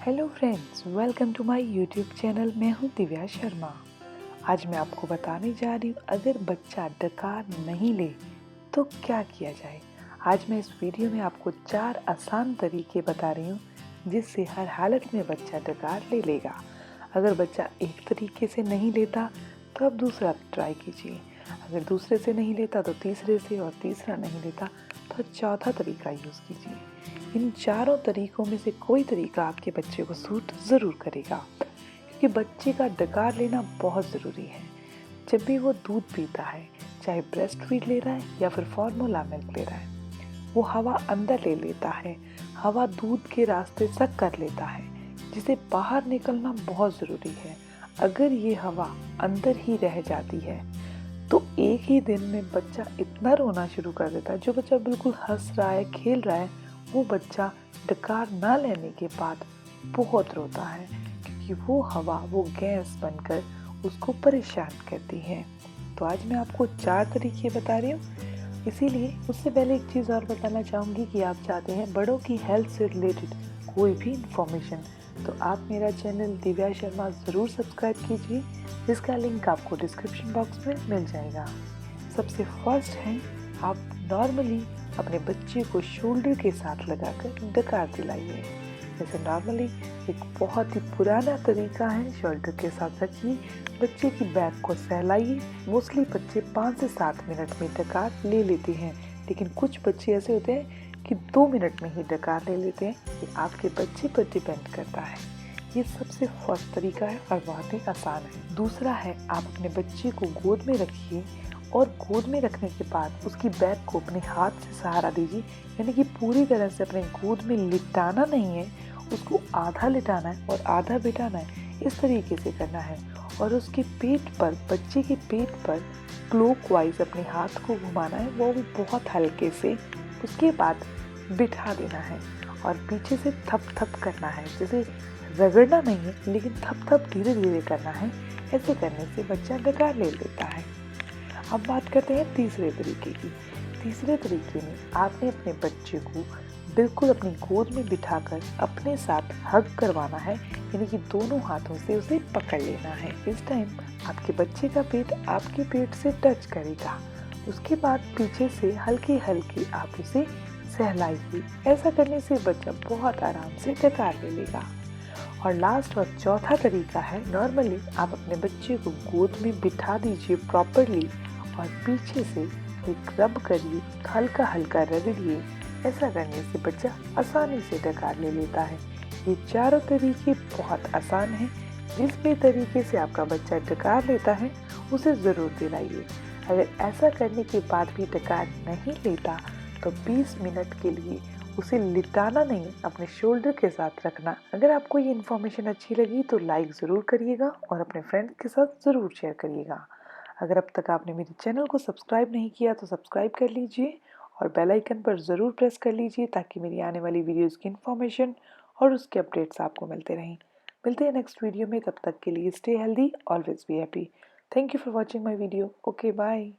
Hello friends, welcome to my YouTube channel. मैं हूं दिव्या शर्मा। आज मैं आपको बताने जा रही हूं अगर बच्चा डकार नहीं ले तो क्या किया जाए। आज मैं इस वीडियो में आपको 4 आसान तरीके बता रही हूं जिससे हर हालत में बच्चा डकार ले लेगा। अगर बच्चा एक तरीके से नहीं लेता तो आप दूसरा ट्राई कीजिए। अगर दूसरे से नहीं लेता तो तीसरे से, और तीसरा नहीं लेता तो चौथा तरीका यूज़ कीजिए। इन चारों तरीकों में से कोई तरीका आपके बच्चे को सूट ज़रूर करेगा, क्योंकि बच्चे का डकार लेना बहुत ज़रूरी है। जब भी वो दूध पीता है, चाहे ब्रेस्ट फीड ले रहा है या फिर फॉर्मूला मिल्क ले रहा है, वो हवा अंदर ले लेता है। हवा दूध के रास्ते सक कर लेता है, जिसे बाहर निकलना बहुत ज़रूरी है। अगर ये हवा अंदर ही रह जाती है तो एक ही दिन में बच्चा इतना रोना शुरू कर देता है। जो बच्चा बिल्कुल हंस रहा है, खेल रहा है, वो बच्चा डकार ना लेने के बाद बहुत रोता है, क्योंकि वो हवा, वो गैस बनकर उसको परेशान करती है। तो आज मैं आपको 4 तरीके बता रही हूँ। इसीलिए उससे पहले एक चीज़ और बताना चाहूँगी कि आप चाहते हैं बड़ों की हेल्थ से रिलेटेड कोई भी इंफॉर्मेशन, तो आप मेरा चैनल दिव्या शर्मा ज़रूर सब्सक्राइब कीजिए, जिसका लिंक आपको डिस्क्रिप्शन बॉक्स में मिल जाएगा। सबसे फर्स्ट है, आप नॉर्मली अपने बच्चे को शोल्डर के साथ लगाकर डकार दिलाइए। जैसे नॉर्मली एक बहुत ही पुराना तरीका है, शोल्डर के साथ रखिए, बच्चे की बैक को सहलाइए। मोस्टली बच्चे 5 से 7 मिनट में डकार ले लेते हैं, लेकिन कुछ बच्चे ऐसे होते हैं कि 2 मिनट में ही डकार ले लेते हैं। ये आपके बच्चे पर डिपेंड करता है। ये सबसे फर्स्ट तरीका है और बहुत ही आसान है। दूसरा है, आप अपने बच्चे को गोद में रखिए और गोद में रखने के बाद उसकी बैक को अपने हाथ से सहारा दीजिए। यानी कि पूरी तरह से अपने गोद में लिटाना नहीं है, उसको आधा लिटाना है और आधा बिठाना है। इस तरीके से करना है और उसके पेट पर, बच्चे के पेट पर क्लॉकवाइज अपने हाथ को घुमाना है, वो भी बहुत हल्के से। उसके बाद बिठा देना है और पीछे से थप थप करना है। जैसे रगड़ना नहीं है, लेकिन थप थप धीरे धीरे करना है। ऐसे करने से बच्चा डकार ले लेता है। अब बात करते हैं तीसरे तरीके की। तीसरे तरीके में आपने अपने बच्चे को बिल्कुल अपनी गोद में बिठाकर अपने साथ हग करवाना है, यानी कि दोनों हाथों से उसे पकड़ लेना है। इस टाइम आपके बच्चे का पेट आपके पेट से टच करेगा। उसके बाद पीछे से हल्के हल्के आप उसे सहलाइए। ऐसा करने से बच्चा बहुत आराम से डकार ले लेगा। और लास्ट और चौथा तरीका है, नॉर्मली आप अपने बच्चे को गोद में बिठा दीजिए प्रॉपरली और पीछे से एक रब करिए, हल्का हल्का रगड़िए। ऐसा करने से बच्चा आसानी से डकार ले लेता है। ये चारों तरीके बहुत आसान हैं। जिस भी तरीके से आपका बच्चा डकार लेता है उसे ज़रूर दिलाइए। अगर ऐसा करने के बाद भी डकार नहीं लेता तो 20 मिनट के लिए उसे लिटाना नहीं, अपने शोल्डर के साथ रखना। अगर आपको ये इन्फॉर्मेशन अच्छी लगी तो लाइक ज़रूर करिएगा और अपने फ्रेंड्स के साथ ज़रूर शेयर करिएगा। अगर अब तक आपने मेरे चैनल को सब्सक्राइब नहीं किया तो सब्सक्राइब कर लीजिए और बेल आइकन पर ज़रूर प्रेस कर लीजिए, ताकि मेरी आने वाली वीडियोज़ की इन्फॉर्मेशन और उसके अपडेट्स आपको मिलते रहें। मिलते हैं नेक्स्ट वीडियो में, तब तक के लिए stay healthy, always be happy. Thank you for watching my video. Okay, bye.